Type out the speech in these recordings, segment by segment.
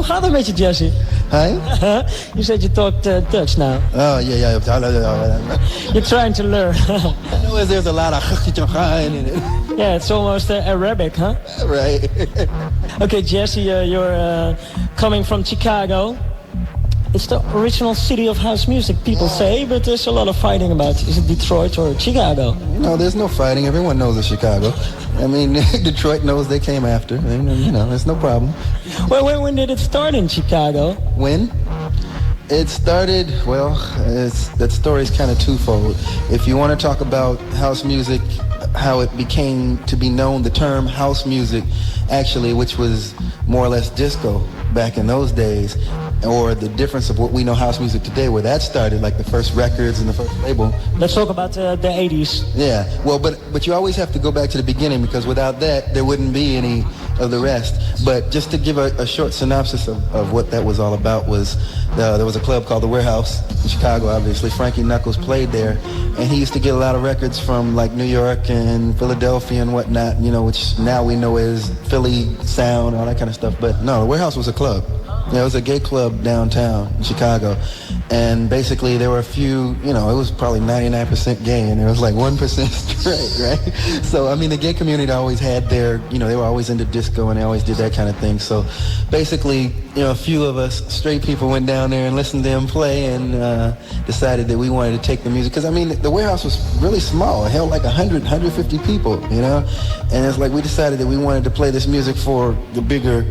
gaat het met je, Jesse? Hi? You said you talked Dutch now. Oh, yeah. You're trying to learn. I know there's a lot of in it. Yeah, it's almost Arabic, huh? Right. Okay, Jesse, you're coming from Chicago. It's the original city of house music, people say, but there's a lot of fighting about, is it Detroit or Chicago? No, there's no fighting. Everyone knows it's Chicago. I mean, Detroit knows they came after. And, there's no problem. Well, when did it start in Chicago? When? It started, that story's kind of twofold. If you want to talk about house music, how it became to be known, the term house music, actually, which was more or less disco back in those days, or the difference of what we know house music today, where that started, like the first records and the first label. Let's talk about the 80s. Yeah, well, but you always have to go back to the beginning, because without that, there wouldn't be any of the rest. But just to give a short synopsis of what that was all about was, there was a club called The Warehouse in Chicago, obviously. Frankie Knuckles played there, and he used to get a lot of records from like New York and Philadelphia and whatnot, which now we know as Philly sound, all that kind of stuff. But no, The Warehouse was a club. Yeah, it was a gay club downtown in Chicago. And basically there were a few, it was probably 99% gay, and there was like 1% straight, right? So, I mean, the gay community always had their, they were always into disco, and they always did that kind of thing. So basically, a few of us straight people went down there and listened to them play, and decided that we wanted to take the music. Because, I mean, the Warehouse was really small. It held like 100, 150 people, And it's like we decided that we wanted to play this music for the bigger,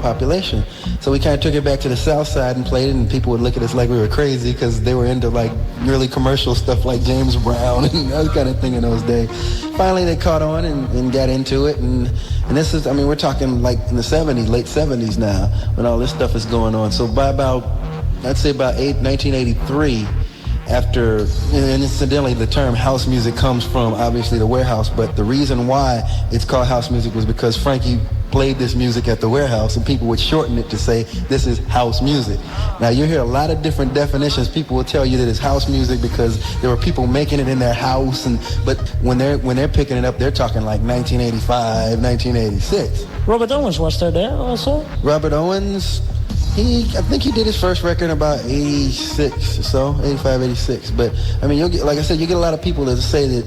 population. So we kind of took it back to the South Side and played it, and people would look at us like we were crazy, because they were into like really commercial stuff like James Brown and that kind of thing in those days. Finally, they caught on and got into it, and this is, we're talking like in the 70s, late 70s now, when all this stuff is going on. So by I'd say about 1983, after, and incidentally, the term house music comes from obviously The Warehouse, but the reason why it's called house music was because Frankie played this music at The Warehouse, and people would shorten it to say this is house music. Now you hear a lot of different definitions. People will tell you that it's house music because there were people making it in their house, but when they're picking it up, they're talking like 1985, 1986. Robert Owens was there also? Robert Owens, I think he did his first record in about 86 or so, 85, 86. But, you'll get, like I said, you get a lot of people that say that,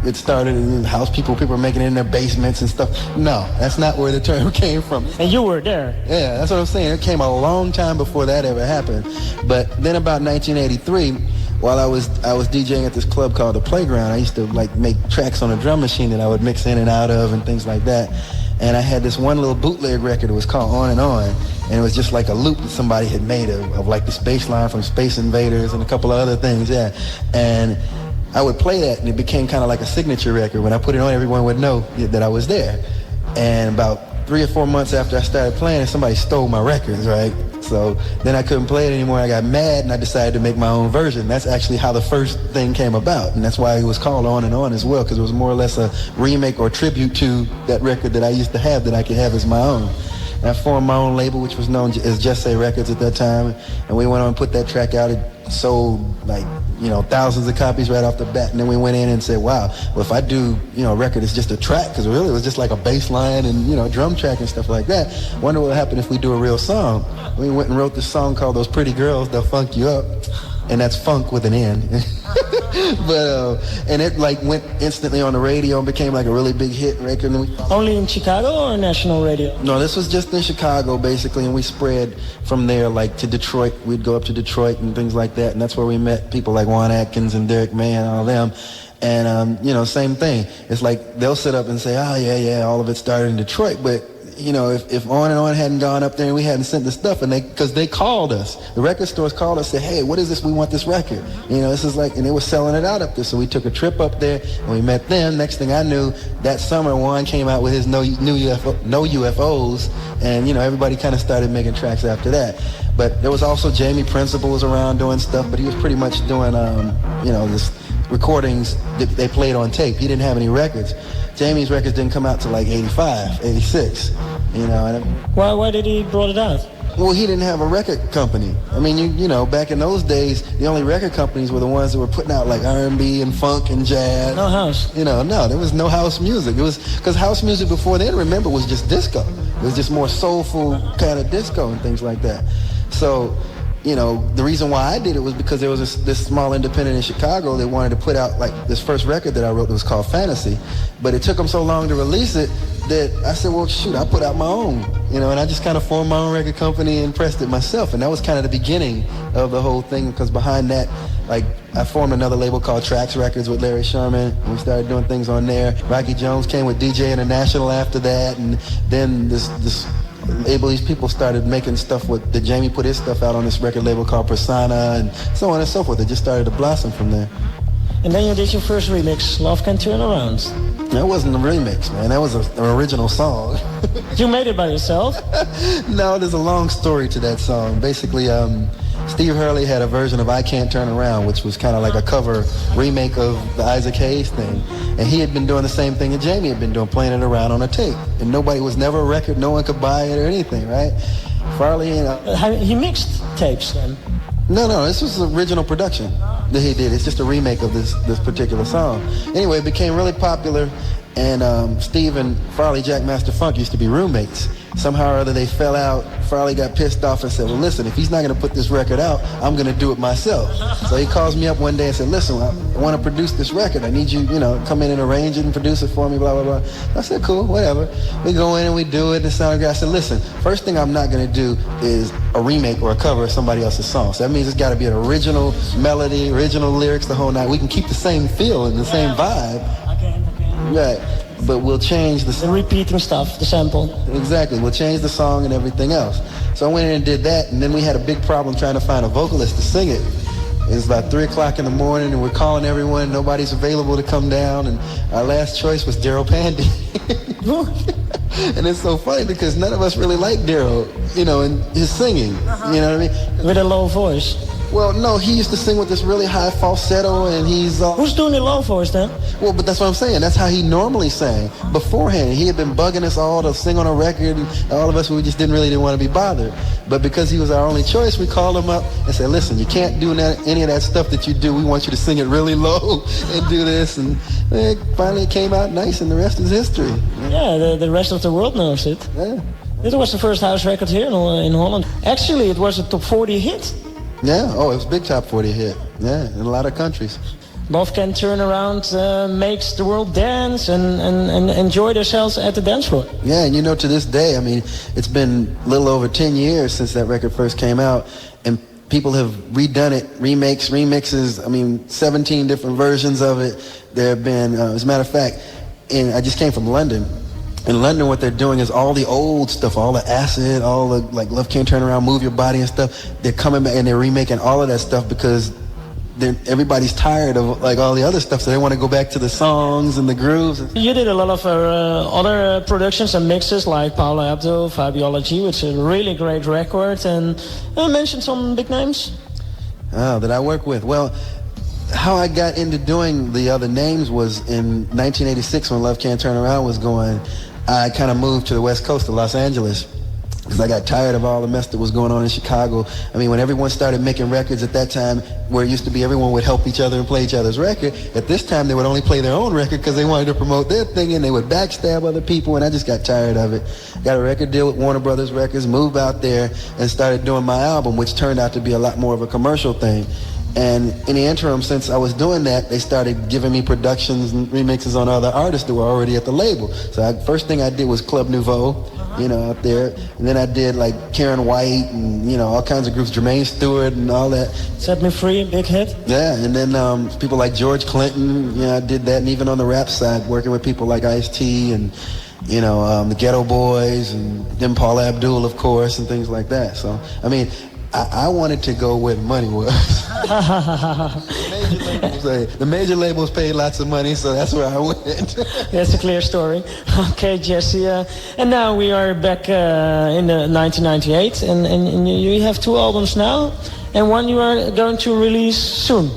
it started in house, people are making it in their basements and stuff. No, that's not where the term came from. And you were there. Yeah, that's what I'm saying. It came a long time before that ever happened. But then about 1983, while I was DJing at this club called The Playground, I used to make tracks on a drum machine that I would mix in and out of and things like that. And I had this one little bootleg record. It was called On and On. And it was just like a loop that somebody had made of like this bass line from Space Invaders and a couple of other things, yeah. And I would play that, and it became kind of like a signature record. When I put it on, everyone would know that I was there. And about 3 or 4 months after I started playing it, somebody stole my records, right? So then I couldn't play it anymore. I got mad, and I decided to make my own version. That's actually how the first thing came about, and that's why it was called On and On as well, because it was more or less a remake or tribute to that record that I used to have that I could have as my own. And I formed my own label, which was known as Just Say Records at that time, and we went on and put that track out. It sold thousands of copies right off the bat, and then we went in and said, wow, well, if I do, a record, it's just a track, because really it was just like a bass line and, drum track and stuff like that. Wonder what would happen if we do a real song. We went and wrote this song called Those Pretty Girls, They'll Funk You Up, and that's funk with an N. But and it went instantly on the radio and became like a really big hit record. And only in Chicago or national radio? No, this was just in Chicago basically, and we spread from there to Detroit. We'd go up to Detroit and things like that, and that's where we met people like Juan Atkins and Derek May and all them. And same thing. It's like they'll sit up and say, oh yeah, all of it started in Detroit, but if On and On hadn't gone up there and we hadn't sent the stuff, and because they called us, the record stores called us, said, hey, what is this? We want this record. This is and they were selling it out up there. So we took a trip up there and we met them. Next thing I knew, that summer, Juan came out with his No UFOs, and everybody kind of started making tracks after that. But there was also Jamie Principle was around doing stuff, but he was pretty much doing, this recordings that they played on tape. He didn't have any records. Jamie's records didn't come out till 85, 86, Why did he brought it out? Well, he didn't have a record company. Back in those days, the only record companies were the ones that were putting out like R&B and funk and jazz. No house. No, there was no house music. It was because house music before then, remember, was just disco. was just more soulful kind of disco and things like that. So, you know, the reason why I did it was because there was this small independent in Chicago that wanted to put out like this first record that I wrote that was called Fantasy, but it took them so long to release it that I said, well, shoot, I'll put out my own, you know, and I just kind of formed my own record company and pressed it myself, and that was kind of the beginning of the whole thing, because behind that, like, I formed another label called Trax Records with Larry Sherman, and we started doing things on there. Rocky Jones came with DJ International after that, and then this label, these people started making stuff with, that Jamie put his stuff out on this record label called Persona, and so on and so forth. It just started to blossom from there. And then you did your first remix, Love Can Turn Around. That wasn't a remix, man. That was an original song. You made it by yourself? No, there's a long story to that song. Basically, Steve Hurley had a version of I Can't Turn Around, which was kind of like a cover remake of the Isaac Hayes thing. And he had been doing the same thing that Jamie had been doing, playing it around on a tape. And nobody was never a record, no one could buy it or anything, right? Farley and... He mixed tapes then? No, this was the original production that he did. It's just a remake of this particular song. Anyway, it became really popular, and Steve and Farley Jack Master Funk used to be roommates. Somehow or other they fell out. Farley got pissed off and said, well, listen, if he's not going to put this record out, I'm going to do it myself. So he calls me up one day and said, listen, I want to produce this record. I need you, you know, come in and arrange it and produce it for me, blah, blah, blah. I said, cool, whatever. We go in and we do it. And the sound guy said, listen, first thing I'm not going to do is a remake or a cover of somebody else's song. So that means it's got to be an original melody, original lyrics, the whole night. We can keep the same feel and the same vibe. Okay. Right. But we'll change the repeating stuff, the sample. Exactly. We'll change the song and everything else. So I went in and did that, and then we had a big problem trying to find a vocalist to sing it. It was about 3 o'clock in the morning, and we're calling everyone. Nobody's available to come down, and our last choice was Daryl Pandy. And it's so funny because none of us really like Daryl, you know, and his singing. You know what I mean? With a low voice. Well, no, he used to sing with this really high falsetto, and he's... Who's doing the low voice then? Well, but that's what I'm saying. That's how he normally sang. Beforehand, he had been bugging us all to sing on a record, and all of us, we just didn't want to be bothered. But because he was our only choice, we called him up and said, listen, you can't do any of that stuff that you do. We want you to sing it really low and do this. And it finally came out nice, and the rest is history. Yeah, the rest of the world knows it. Yeah. It was the first house record here in Holland. Actually, it was a top 40 hit. Yeah, oh, it was a big top 40 hit. Yeah, in a lot of countries. Love Can Turn Around makes the world dance and enjoy themselves at the dance floor. Yeah, and you know, to this day, I mean, it's been a little over 10 years since that record first came out, and people have redone it, remixes, I mean, 17 different versions of it. There have been, as a matter of fact, I just came from London. In London, what they're doing is all the old stuff, all the acid, all the, like, Love Can't Turn Around, Move Your Body and stuff, they're coming back and they're remaking all of that stuff because everybody's tired of, like, all the other stuff, so they want to go back to the songs and the grooves. You did a lot of other productions and mixes, like Paula Abdul, Fabiology, which is a really great record, and mention some big names. That I work with. Well, how I got into doing the other names was in 1986 when Love Can't Turn Around was going. I kind of moved to the West Coast of Los Angeles because I got tired of all the mess that was going on in Chicago. I mean, when everyone started making records at that time, where it used to be everyone would help each other and play each other's record, at this time they would only play their own record because they wanted to promote their thing, and they would backstab other people, and I just got tired of it. Got a record deal with Warner Brothers Records, moved out there, and started doing my album, which turned out to be a lot more of a commercial thing. And in the interim, since I was doing that, they started giving me productions and remixes on other artists that were already at the label. So first thing I did was Club Nouveau, you know, out there. And then I did like Karen White and, you know, all kinds of groups, Jermaine Stewart and all that. Set Me Free, big hit. Yeah, and then people like George Clinton, you know, I did that. And even on the rap side, working with people like Ice-T and, you know, the Ghetto Boys and then Paula Abdul, of course, and things like that. So, I mean, I wanted to go where the money was. The major labels paid lots of money, so that's where I went. That's a clear story. Okay, Jesse. And now we are back in 1998, and you have 2 albums now, and one you are going to release soon.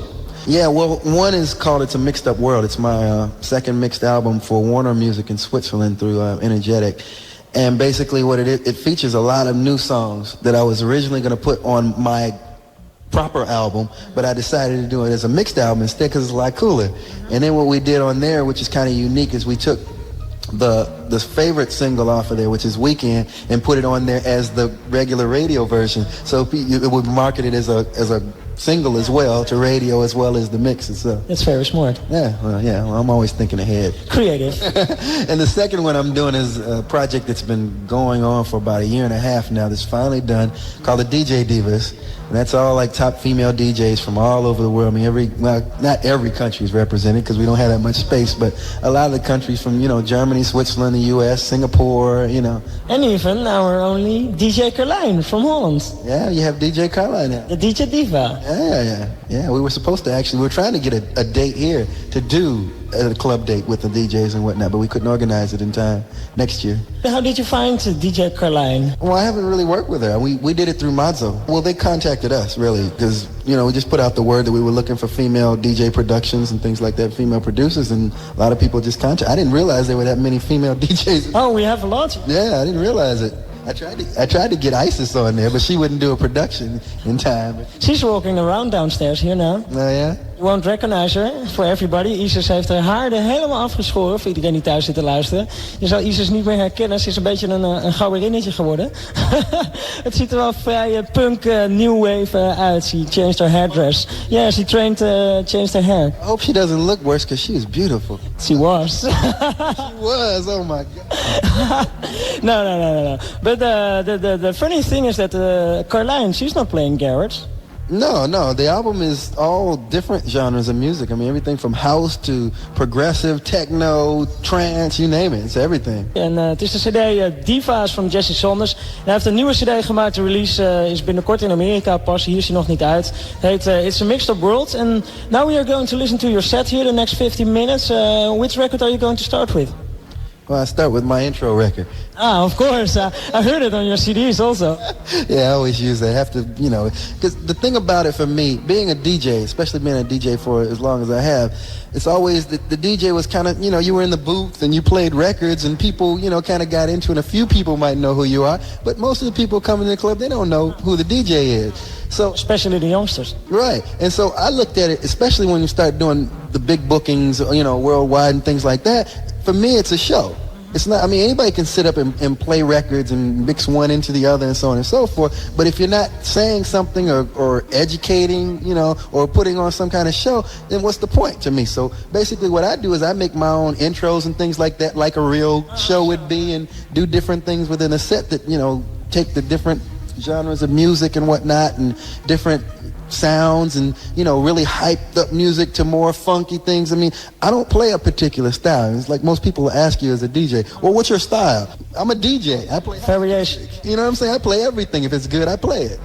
Yeah, well, one is called It's a Mixed Up World. It's my second mixed album for Warner Music in Switzerland through Energetic. And basically what it features a lot of new songs that I was originally going to put on my proper album, but I decided to do it as a mixed album instead because it's a lot cooler. And then what we did on there, which is kind of unique, is we took the the favorite single off of there, which is Weekend, and put it on there as the regular radio version. So it would market it as a single as well to radio as well as the mix itself. That's very smart. Yeah, well, I'm always thinking ahead. Creative. And the second one I'm doing is a project that's been going on for about a year and a half now that's finally done, called the DJ Divas. And that's all like top female DJs from all over the world. I mean, not every country is represented because we don't have that much space, but a lot of the countries from, Germany, Switzerland, the U.S., Singapore, And even our only DJ Carlijn from Holland. Yeah, you have DJ Carlijn now. The DJ Diva. Yeah, we were supposed to we were trying to get a date here to do a club date with the DJs and whatnot, but we couldn't organize it in time next year. How did you find DJ Carlijn? Well, I haven't really worked with her. We did it through Mazzo. Well, they contacted us, really, because, we just put out the word that we were looking for female DJ productions and things like that, female producers, and a lot of people just contacted. I didn't realize there were that many female DJs. Oh, we have a lot. Yeah, I didn't realize it. I tried to get Isis on there, but she wouldn't do a production in time. She's walking around downstairs here now. Oh, yeah? You won't recognize her for everybody. Isis heeft haar haar er helemaal afgeschoren, voor iedereen die thuis zit te luisteren. Je zal Isis niet meer herkennen, ze is een beetje een gauwerinnetje geworden. Het ziet er wel vrij punk new wave uit. She changed her hairdress. Yeah, she changed her hair. I hope she doesn't look worse, because she is beautiful. She was. She was, oh my God. No. But the funny thing is that Carlijn, she's not playing garage. No, the album is all different genres of music. I mean, everything from house to progressive, techno, trance, you name it. It's everything. En het is de cd Divas van Jesse Saunders. Hij heeft een nieuwe cd gemaakt. De release is binnenkort in Amerika pas. Hier is hij nog niet uit. Het heet It's a Mixed Up World. And now we are going to listen to your set here the next 15 minutes. Which record are you going to start with? Well, I start with my intro record. Ah, of course. I heard it on your CDs also. Yeah, I always use that. I have to, because the thing about it for me, being a DJ, especially being a DJ for as long as I have, it's always the DJ was kind of, you were in the booth and you played records and people, kind of got into it. And a few people might know who you are, but most of the people coming to the club, they don't know who the DJ is. So, especially the youngsters. Right. And so I looked at it, especially when you start doing the big bookings, worldwide and things like that. For me, it's a show. It's not, anybody can sit up and play records and mix one into the other and so on and so forth. But if you're not saying something or educating, or putting on some kind of show, then what's the point to me? So basically what I do is I make my own intros and things like that, like a real show would be, and do different things within a set that, take the different genres of music and whatnot and different sounds and, really hyped up music to more funky things. I don't play a particular style. It's like most people ask you as a DJ, well, what's your style? I'm a DJ. I play variation. You know what I'm saying? I play everything. If it's good, I play it.